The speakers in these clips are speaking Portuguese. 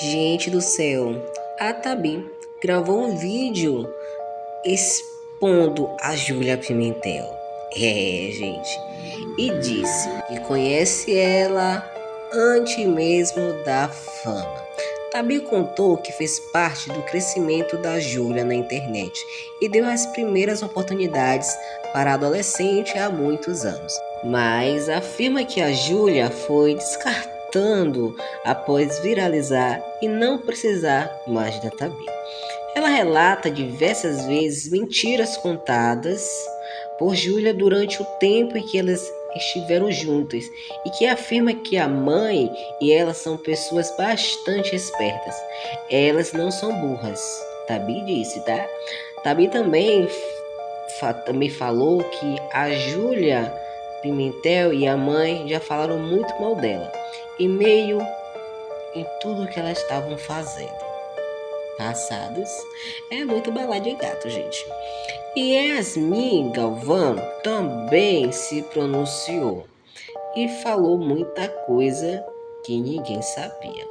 Gente do céu, a Tabi gravou um vídeo expondo a Júlia Pimentel. Gente. E disse que conhece ela antes mesmo da fama. Tabi contou que fez parte do crescimento da Júlia na internet e deu as primeiras oportunidades para a adolescente há muitos anos. Mas afirma que a Júlia foi descartando após viralizar e não precisar mais da Tabi. Ela relata diversas vezes mentiras contadas por Júlia durante o tempo em que elas estiveram juntas e que afirma que a mãe e ela são pessoas bastante espertas. Elas não são burras. Tabi disse, tá? Tabi também falou que a Júlia Pimentel e a mãe já falaram muito mal dela, e meio em tudo que elas estavam fazendo. Passados. É muito balada de gato, gente. E Yasmin Galvão também se pronunciou e falou muita coisa que ninguém sabia.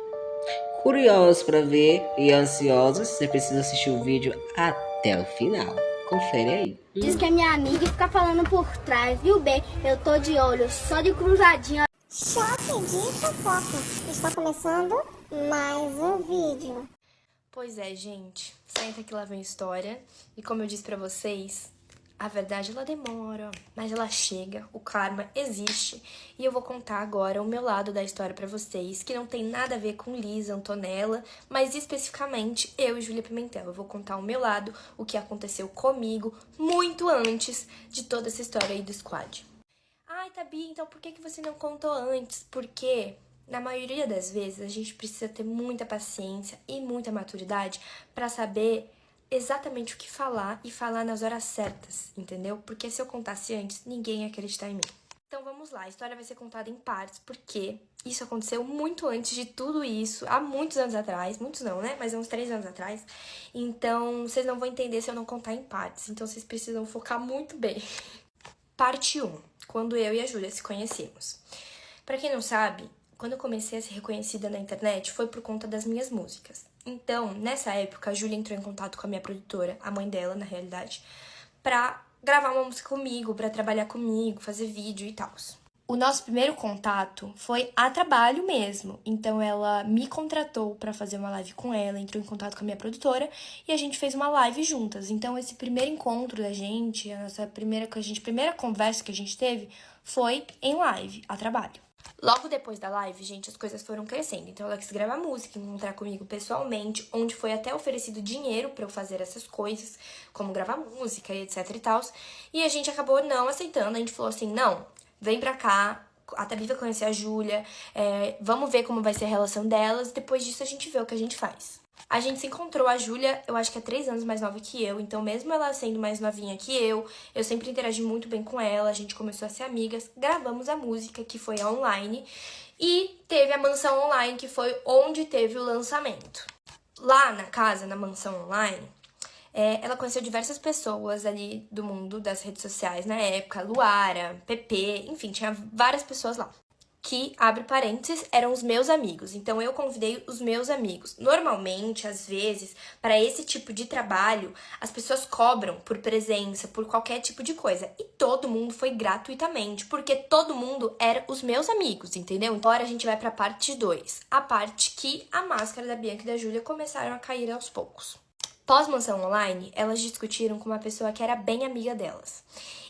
Curiosos para ver e ansiosos, você precisa assistir o vídeo até o final. Confere aí. Diz que é minha amiga e fica falando por trás, viu, bem? Eu tô de olho, só de cruzadinha. Choque de fofoca. Está começando mais um vídeo. Pois é, gente. Senta que lá vem história. E como eu disse pra vocês, a verdade ela demora, mas ela chega, o karma existe. E eu vou contar agora o meu lado da história pra vocês, que não tem nada a ver com Lisa, Antonella, mas especificamente eu e Júlia Pimentel. Eu vou contar o meu lado, o que aconteceu comigo muito antes de toda essa história aí do squad. Ai, Tabi, então por que você não contou antes? Porque na maioria das vezes a gente precisa ter muita paciência e muita maturidade pra saber exatamente o que falar e falar nas horas certas, entendeu? Porque se eu contasse antes, ninguém ia acreditar em mim. Então vamos lá, a história vai ser contada em partes, porque isso aconteceu muito antes de tudo isso, há muitos anos atrás, muitos não, né? Mas há uns 3 anos atrás. Então vocês não vão entender se eu não contar em partes, então vocês precisam focar muito bem. Parte 1, quando eu e a Júlia se conhecemos. Pra quem não sabe, quando eu comecei a ser reconhecida na internet, foi por conta das minhas músicas. Então, nessa época, a Júlia entrou em contato com a minha produtora, a mãe dela, na realidade, pra gravar uma música comigo, pra trabalhar comigo, fazer vídeo e tal. O nosso primeiro contato foi a trabalho mesmo. Então, ela me contratou pra fazer uma live com ela, entrou em contato com a minha produtora e a gente fez uma live juntas. Então, esse primeiro encontro da gente, a nossa primeira conversa que a gente teve foi em live, a trabalho. Logo depois da live, gente, as coisas foram crescendo. Então ela quis gravar música, encontrar comigo pessoalmente, onde foi até oferecido dinheiro pra eu fazer essas coisas, como gravar música e etc e tal. E a gente acabou não aceitando, a gente falou assim, não, vem pra cá, a Tabi vai conhecer a Júlia, vamos ver como vai ser a relação delas, depois disso a gente vê o que a gente faz. A gente se encontrou, a Júlia, eu acho que é 3 anos mais nova que eu, então mesmo ela sendo mais novinha que eu sempre interagi muito bem com ela, a gente começou a ser amigas, gravamos a música, que foi online, e teve a mansão online, que foi onde teve o lançamento. Lá na casa, na mansão online, ela conheceu diversas pessoas ali do mundo das redes sociais na época, Luara, Pepe, enfim, tinha várias pessoas lá. Que, abre parênteses, eram os meus amigos. Então, eu convidei os meus amigos. Normalmente, às vezes, para esse tipo de trabalho, as pessoas cobram por presença, por qualquer tipo de coisa. E todo mundo foi gratuitamente, porque todo mundo era os meus amigos, entendeu? Agora a gente vai para a parte 2. A parte que a máscara da Bianca e da Júlia começaram a cair aos poucos. Pós-mansão online, elas discutiram com uma pessoa que era bem amiga delas.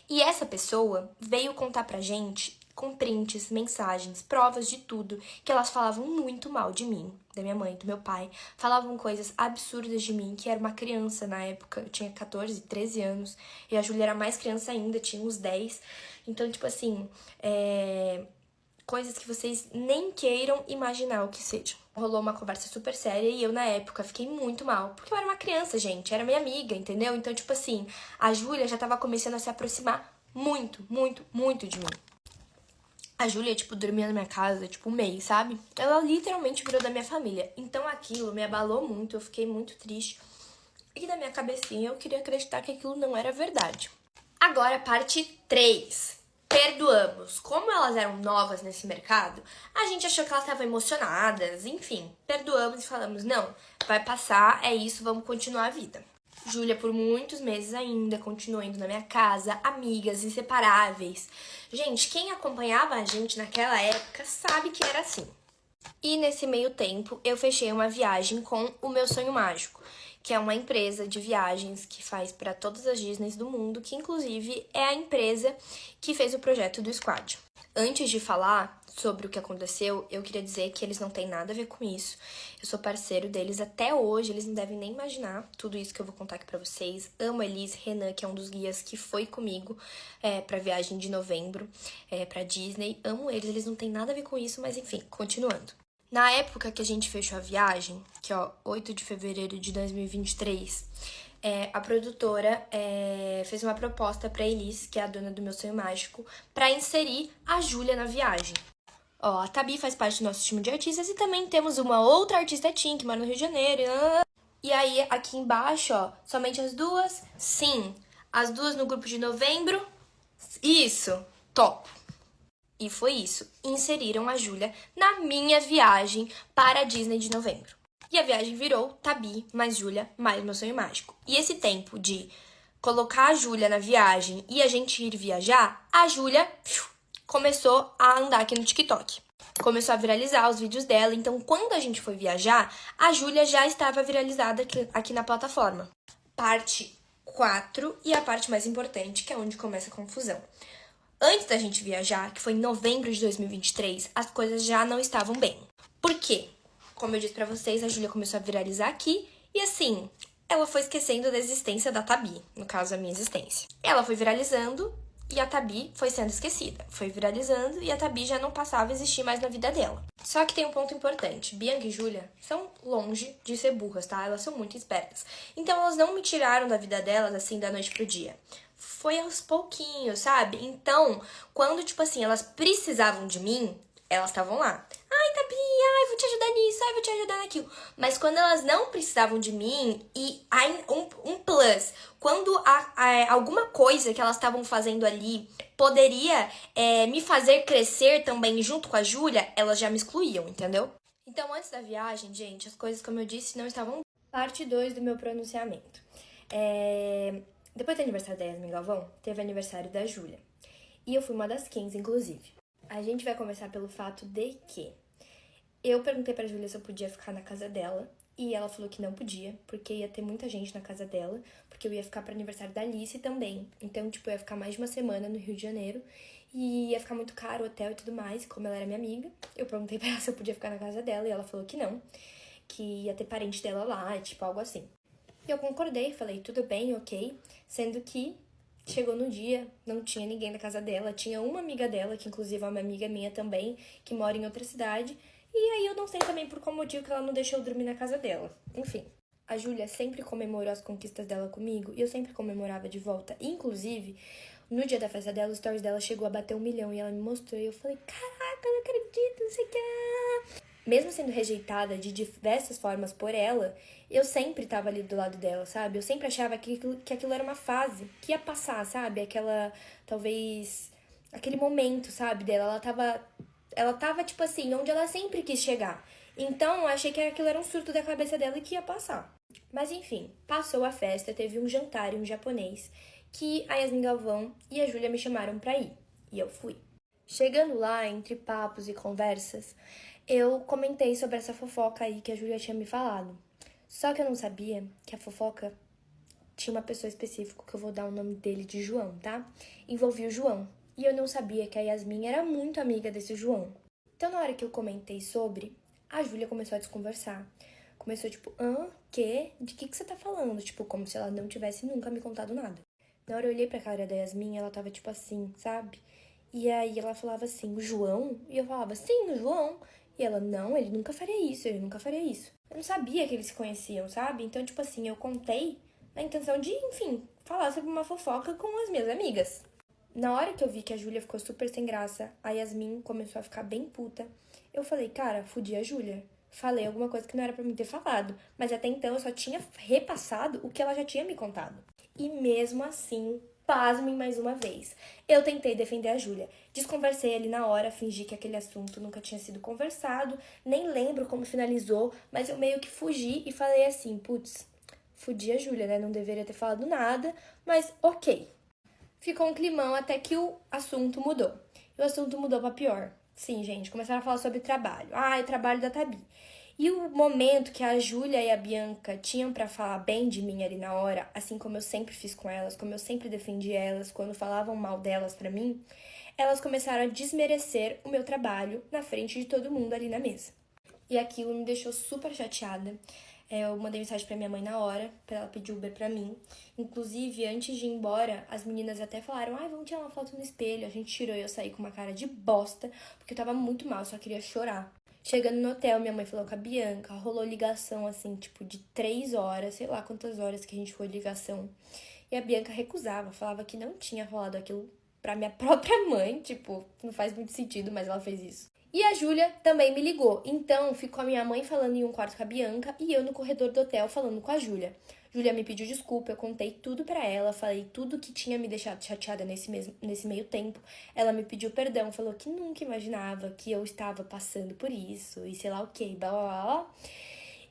E essa pessoa veio contar pra gente com prints, mensagens, provas de tudo, que elas falavam muito mal de mim, da minha mãe, do meu pai, falavam coisas absurdas de mim, que era uma criança na época, eu tinha 14, 13 anos, e a Júlia era mais criança ainda, tinha uns 10, então, tipo assim, coisas que vocês nem queiram imaginar o que sejam. Rolou uma conversa super séria e eu, na época, fiquei muito mal, porque eu era uma criança, gente, era minha amiga, entendeu? Então, tipo assim, a Júlia já tava começando a se aproximar muito, muito, muito de mim. A Júlia, tipo, dormia na minha casa, tipo, um mês, sabe? Ela literalmente virou da minha família. Então aquilo me abalou muito, eu fiquei muito triste. E na minha cabecinha eu queria acreditar que aquilo não era verdade. Agora, parte 3. perdoamos. Como elas eram novas nesse mercado, a gente achou que elas estavam emocionadas, enfim, perdoamos e falamos, não, vai passar, é isso, vamos continuar a vida. Júlia, por muitos meses ainda, continuou indo na minha casa, amigas inseparáveis. Gente, quem acompanhava a gente naquela época sabe que era assim. E nesse meio tempo, eu fechei uma viagem com o Meu Sonho Mágico, que é uma empresa de viagens que faz para todas as Disneys do mundo, que inclusive é a empresa que fez o projeto do Squad. Antes de falar sobre o que aconteceu, eu queria dizer que eles não têm nada a ver com isso. Eu sou parceiro deles até hoje, eles não devem nem imaginar tudo isso que eu vou contar aqui pra vocês. Amo a Elis, Renan, que é um dos guias que foi comigo pra viagem de novembro pra Disney. Amo eles não têm nada a ver com isso, mas enfim, continuando. Na época que a gente fechou a viagem, que é 8 de fevereiro de 2023, a produtora fez uma proposta pra Elis, que é a dona do Meu Sonho Mágico, pra inserir a Júlia na viagem. Ó, a Tabi faz parte do nosso time de artistas e também temos uma outra artista teen que mora no Rio de Janeiro. E aí, aqui embaixo, ó, somente as duas? Sim. As duas no grupo de novembro? Isso. Top. E foi isso. Inseriram a Júlia na minha viagem para a Disney de novembro. E a viagem virou Tabi mais Júlia mais Meu Sonho Mágico. E esse tempo de colocar a Júlia na viagem e a gente ir viajar, a Júlia começou a andar aqui no TikTok. Começou a viralizar os vídeos dela. Então, quando a gente foi viajar, a Júlia já estava viralizada aqui na plataforma. Parte 4 e a parte mais importante, que é onde começa a confusão. Antes da gente viajar, que foi em novembro de 2023, as coisas já não estavam bem. Por quê? Como eu disse pra vocês, a Júlia começou a viralizar aqui e assim, ela foi esquecendo da existência da Tabi, no caso a minha existência. Ela foi viralizando e a Tabi foi sendo esquecida. Foi viralizando e a Tabi já não passava a existir mais na vida dela. Só que tem um ponto importante. Bianca e Júlia são longe de ser burras, tá? Elas são muito espertas. Então elas não me tiraram da vida delas assim da noite pro dia. Foi aos pouquinhos, sabe? Então, quando, tipo assim, elas precisavam de mim, elas estavam lá. Ai, Tabi, ai, vou te ajudar nisso, ai, vou te ajudar naquilo. Mas quando elas não precisavam de mim, e aí, um plus, quando alguma coisa que elas estavam fazendo ali poderia me fazer crescer também junto com a Júlia, elas já me excluíam, entendeu? Então, antes da viagem, gente, as coisas, como eu disse, não estavam... Parte 2 do meu pronunciamento. Depois do aniversário da Yasmin Galvão, teve aniversário da Júlia. E eu fui uma das 15, inclusive. A gente vai começar pelo fato de que eu perguntei pra Júlia se eu podia ficar na casa dela. E ela falou que não podia, porque ia ter muita gente na casa dela. Porque eu ia ficar pro aniversário da Alice também. Então, tipo, eu ia ficar mais de uma semana no Rio de Janeiro. E ia ficar muito caro o hotel e tudo mais. Como ela era minha amiga, eu perguntei pra ela se eu podia ficar na casa dela. E ela falou que não. Que ia ter parente dela lá, tipo, algo assim. E eu concordei, falei, tudo bem, ok. Sendo que chegou no dia, não tinha ninguém na casa dela. Tinha uma amiga dela, que inclusive é uma amiga minha também, que mora em outra cidade. E aí eu não sei também por qual motivo que ela não deixou eu dormir na casa dela. Enfim, a Júlia sempre comemorou as conquistas dela comigo e eu sempre comemorava de volta. Inclusive, no dia da festa dela, o stories dela chegou a bater 1 milhão e ela me mostrou. E eu falei, caraca, eu não acredito, não sei o que. Mesmo sendo rejeitada de diversas formas por ela, eu sempre tava ali do lado dela, sabe? Eu sempre achava que aquilo era uma fase que ia passar, sabe? Aquele momento, sabe, dela. Ela tava, tipo assim, onde ela sempre quis chegar. Então, eu achei que aquilo era um surto da cabeça dela e que ia passar. Mas, enfim, passou a festa, teve um jantar em um japonês que a Yasmin Galvão e a Júlia me chamaram pra ir. E eu fui. Chegando lá, entre papos e conversas, eu comentei sobre essa fofoca aí que a Júlia tinha me falado. Só que eu não sabia que a fofoca tinha uma pessoa específica, que eu vou dar o nome dele de João, tá? Envolvia o João. E eu não sabia que a Yasmin era muito amiga desse João. Então, na hora que eu comentei sobre, a Júlia começou a desconversar. Começou tipo, quê? De que você tá falando? Tipo, como se ela não tivesse nunca me contado nada. Na hora eu olhei pra cara da Yasmin, ela tava tipo assim, sabe? E aí ela falava assim, o João? E eu falava, sim, o João. E ela, não, ele nunca faria isso, ele nunca faria isso. Eu não sabia que eles se conheciam, sabe? Então, tipo assim, eu contei na intenção de, enfim, falar sobre uma fofoca com as minhas amigas. Na hora que eu vi que a Júlia ficou super sem graça, a Yasmin começou a ficar bem puta. Eu falei, cara, fudi a Júlia. Falei alguma coisa que não era pra mim ter falado. Mas até então eu só tinha repassado o que ela já tinha me contado. E mesmo assim, pasmem mais uma vez. Eu tentei defender a Júlia. Desconversei ali na hora, fingi que aquele assunto nunca tinha sido conversado, nem lembro como finalizou, mas eu meio que fugi e falei assim, putz, fudi a Júlia, né? Não deveria ter falado nada, mas ok. Ficou um climão até que o assunto mudou. E o assunto mudou pra pior. Sim, gente, começaram a falar sobre trabalho. O trabalho da Tabi. E o momento que a Júlia e a Bianca tinham pra falar bem de mim ali na hora, assim como eu sempre fiz com elas, como eu sempre defendi elas, quando falavam mal delas pra mim, elas começaram a desmerecer o meu trabalho na frente de todo mundo ali na mesa. E aquilo me deixou super chateada. Eu mandei mensagem pra minha mãe na hora, pra ela pedir Uber pra mim. Inclusive, antes de ir embora, as meninas até falaram, vamos tirar uma foto no espelho. A gente tirou e eu saí com uma cara de bosta, porque eu tava muito mal, só queria chorar. Chegando no hotel, minha mãe falou com a Bianca, rolou ligação, assim, tipo, de 3 horas, sei lá quantas horas que a gente foi ligação. E a Bianca recusava, falava que não tinha rolado aquilo pra minha própria mãe, tipo, não faz muito sentido, mas ela fez isso. E a Júlia também me ligou, então ficou a minha mãe falando em um quarto com a Bianca e eu no corredor do hotel falando com a Júlia. Júlia me pediu desculpa, eu contei tudo pra ela, falei tudo que tinha me deixado chateada nesse meio tempo. Ela me pediu perdão, falou que nunca imaginava que eu estava passando por isso e sei lá o que, blá blá blá.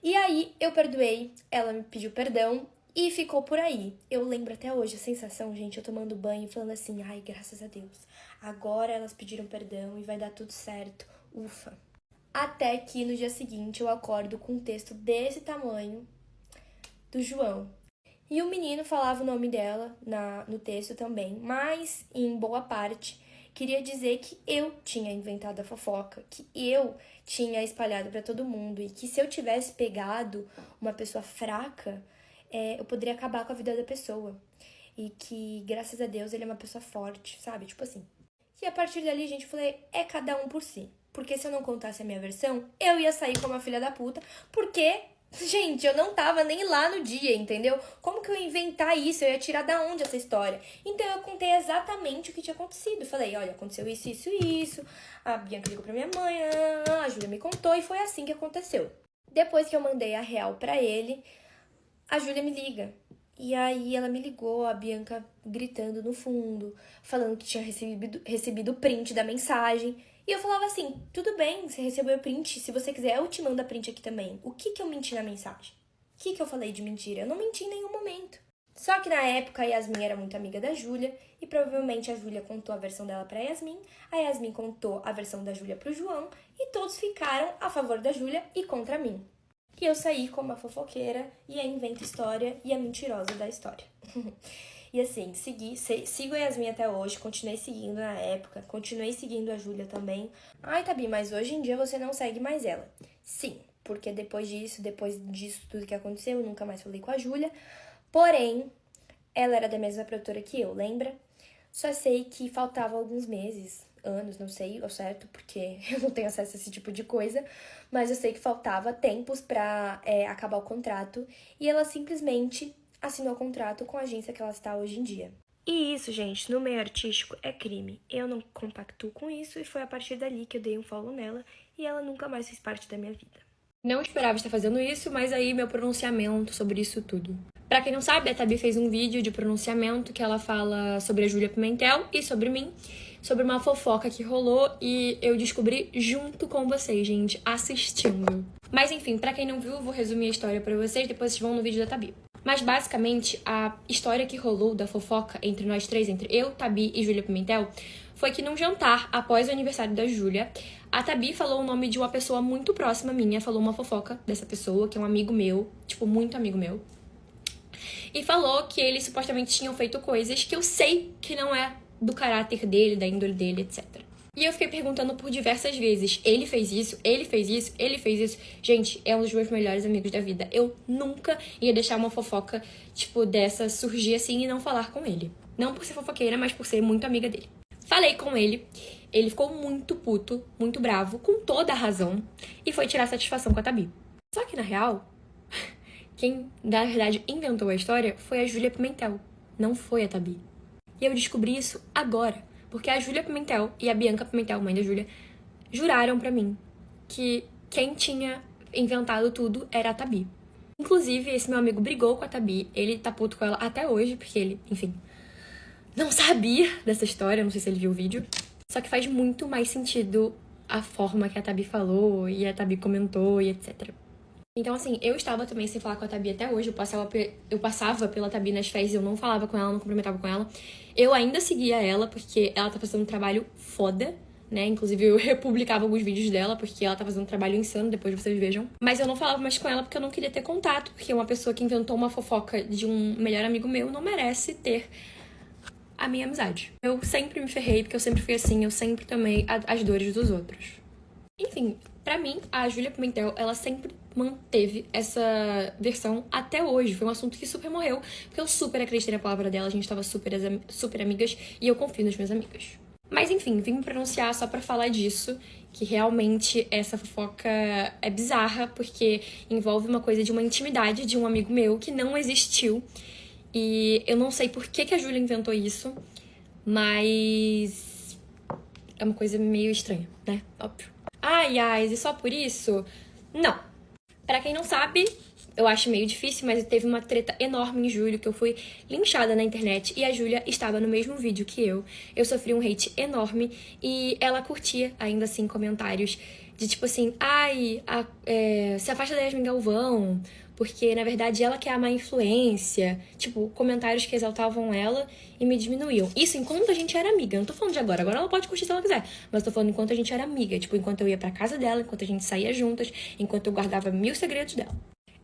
E aí eu perdoei, ela me pediu perdão e ficou por aí. Eu lembro até hoje a sensação, gente, eu tomando banho e falando assim, graças a Deus. Agora elas pediram perdão e vai dar tudo certo. Ufa. Até que no dia seguinte eu acordo com um texto desse tamanho do João. E o menino falava o nome dela no texto também, mas em boa parte queria dizer que eu tinha inventado a fofoca, que eu tinha espalhado pra todo mundo e que se eu tivesse pegado uma pessoa fraca, eu poderia acabar com a vida da pessoa. E que, graças a Deus, ele é uma pessoa forte, sabe? Tipo assim. E a partir dali, gente, eu falei, é cada um por si. Porque se eu não contasse a minha versão, eu ia sair como uma filha da puta. Porque, gente, eu não tava nem lá no dia, entendeu? Como que eu ia inventar isso? Eu ia tirar da onde essa história? Então eu contei exatamente o que tinha acontecido. Falei, olha, aconteceu isso, isso, isso. A Bianca ligou pra minha mãe, a Júlia me contou e foi assim que aconteceu. Depois que eu mandei a real pra ele, a Júlia me liga. E aí ela me ligou, a Bianca gritando no fundo, falando que tinha recebido o print da mensagem. E eu falava assim, tudo bem, você recebeu o print, se você quiser eu te mando a print aqui também. O que eu menti na mensagem? O que eu falei de mentira? Eu não menti em nenhum momento. Só que na época a Yasmin era muito amiga da Júlia e provavelmente a Júlia contou a versão dela pra Yasmin, a Yasmin contou a versão da Júlia pro João e todos ficaram a favor da Júlia e contra mim. E eu saí como a fofoqueira e a inventa história e a mentirosa da história. E assim, sigo a Yasmin até hoje, continuei seguindo na época, continuei seguindo a Júlia também. Tabi, mas hoje em dia você não segue mais ela. Sim, porque depois disso tudo que aconteceu, eu nunca mais falei com a Júlia. Porém, ela era da mesma produtora que eu, lembra? Só sei que faltava alguns meses, anos, não sei ao certo, porque eu não tenho acesso a esse tipo de coisa, mas eu sei que faltava tempos pra acabar o contrato e ela simplesmente assinou o contrato com a agência que ela está hoje em dia. E isso, gente, no meio artístico é crime. Eu não compactuo com isso e foi a partir dali que eu dei um follow nela e ela nunca mais fez parte da minha vida. Não esperava estar fazendo isso, mas aí meu pronunciamento sobre isso tudo. Pra quem não sabe, a Tabi fez um vídeo de pronunciamento que ela fala sobre a Júlia Pimentel e sobre mim, sobre uma fofoca que rolou e eu descobri junto com vocês, gente, assistindo. Mas enfim, pra quem não viu, eu vou resumir a história pra vocês, depois vocês vão no vídeo da Tabi. Mas basicamente, a história que rolou da fofoca entre nós três, entre eu, Tabi e Júlia Pimentel, foi que num jantar, após o aniversário da Júlia, a Tabi falou o nome de uma pessoa muito próxima minha, falou uma fofoca dessa pessoa, que é um amigo meu, tipo, muito amigo meu. E falou que eles supostamente tinham feito coisas que eu sei que não é do caráter dele, da índole dele, etc. E eu fiquei perguntando por diversas vezes, ele fez isso, ele fez isso, ele fez isso. Gente, é um dos meus melhores amigos da vida. Eu nunca ia deixar uma fofoca, tipo, dessa surgir assim e não falar com ele. Não por ser fofoqueira, mas por ser muito amiga dele. Falei com ele, ele ficou muito puto, muito bravo, com toda a razão, e foi tirar satisfação com a Tabi. Só que, na real, quem, na verdade, inventou a história foi a Júlia Pimentel, não foi a Tabi. E eu descobri isso agora, porque a Júlia Pimentel e a Bianca Pimentel, mãe da Júlia, juraram pra mim que quem tinha inventado tudo era a Tabi. Inclusive, esse meu amigo brigou com a Tabi, ele tá puto com ela até hoje, porque ele, enfim, não sabia dessa história, não sei se ele viu o vídeo. Só que faz muito mais sentido a forma que a Tabi falou e a Tabi comentou e etc. Então, assim, eu estava também sem falar com a Tabi até hoje. Eu passava pela Tabi nas férias e eu não falava com ela, não cumprimentava com ela. Eu ainda seguia ela, porque ela tá fazendo um trabalho foda, né? Inclusive, eu republicava alguns vídeos dela, porque ela tá fazendo um trabalho insano, depois vocês vejam. Mas eu não falava mais com ela porque eu não queria ter contato, porque uma pessoa que inventou uma fofoca de um melhor amigo meu não merece ter a minha amizade. Eu sempre me ferrei, porque eu sempre fui assim, eu sempre tomei as dores dos outros. Enfim, pra mim, a Júlia Pimentel, ela sempre manteve essa versão até hoje. Foi um assunto que super morreu, porque eu super acreditei na palavra dela, a gente tava super amigas, e eu confio nas minhas amigas. Mas enfim, vim me pronunciar só pra falar disso, que realmente essa fofoca é bizarra, porque envolve uma coisa de uma intimidade de um amigo meu que não existiu. E eu não sei por que a Júlia inventou isso, mas é uma coisa meio estranha, né? Óbvio. Ai, e só por isso? Não. Pra quem não sabe, eu acho meio difícil, mas teve uma treta enorme em julho que eu fui linchada na internet e a Júlia estava no mesmo vídeo que eu. Eu sofri um hate enorme e ela curtia, ainda assim, comentários de tipo assim, se afasta da Yasmin Galvão, porque na verdade ela que é a má influência. Tipo, comentários que exaltavam ela e me diminuíam. Isso enquanto a gente era amiga. Eu não tô falando de agora. Agora ela pode curtir se ela quiser. Mas tô falando enquanto a gente era amiga. Tipo, enquanto eu ia pra casa dela, enquanto a gente saía juntas, enquanto eu guardava 1000 segredos dela.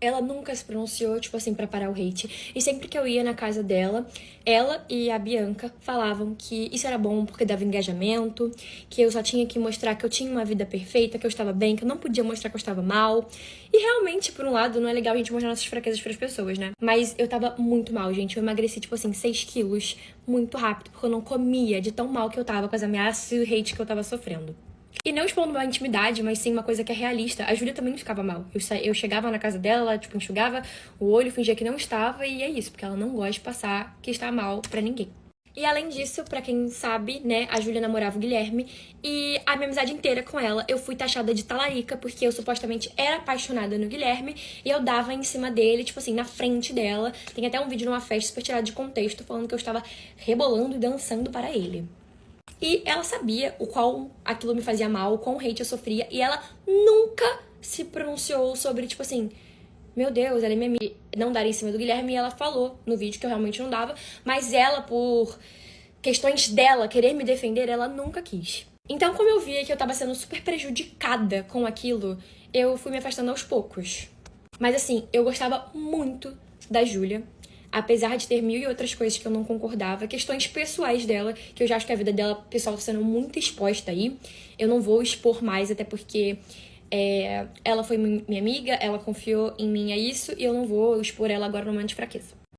Ela nunca se pronunciou, tipo assim, pra parar o hate. E sempre que eu ia na casa dela, ela e a Bianca falavam que isso era bom porque dava engajamento, que eu só tinha que mostrar que eu tinha uma vida perfeita, que eu estava bem, que eu não podia mostrar que eu estava mal. E realmente, por um lado, não é legal a gente mostrar nossas fraquezas pras pessoas, né? Mas eu tava muito mal, gente. Eu emagreci, tipo assim, 6 quilos muito rápido, porque eu não comia de tão mal que eu tava com as ameaças e o hate que eu tava sofrendo. E não expondo uma intimidade, mas sim uma coisa que é realista. A Júlia também ficava mal. Eu chegava na casa dela, ela, tipo, enxugava o olho, fingia que não estava, e é isso, porque ela não gosta de passar que está mal pra ninguém. E além disso, pra quem sabe, né, a Júlia namorava o Guilherme, e a minha amizade inteira com ela, eu fui taxada de talarica, porque eu supostamente era apaixonada no Guilherme, e eu dava em cima dele, tipo assim, na frente dela. Tem até um vídeo numa festa super tirado de contexto, falando que eu estava rebolando e dançando para ele. E ela sabia o qual aquilo me fazia mal, o quão hate eu sofria, e ela nunca se pronunciou sobre, tipo assim, meu Deus, ela é minha amiga, não dar em cima do Guilherme, e ela falou no vídeo que eu realmente não dava, mas ela, por questões dela, querer me defender, ela nunca quis. Então, como eu via que eu tava sendo super prejudicada com aquilo, eu fui me afastando aos poucos. Mas assim, eu gostava muito da Júlia. Apesar de ter 1000 e outras coisas que eu não concordava, questões pessoais dela, que eu já acho que a vida dela, pessoal, tá sendo muito exposta aí. Eu não vou expor mais, até porque ela foi minha amiga, ela confiou em mim, é isso, e eu não vou expor ela agora no momento de fraqueza.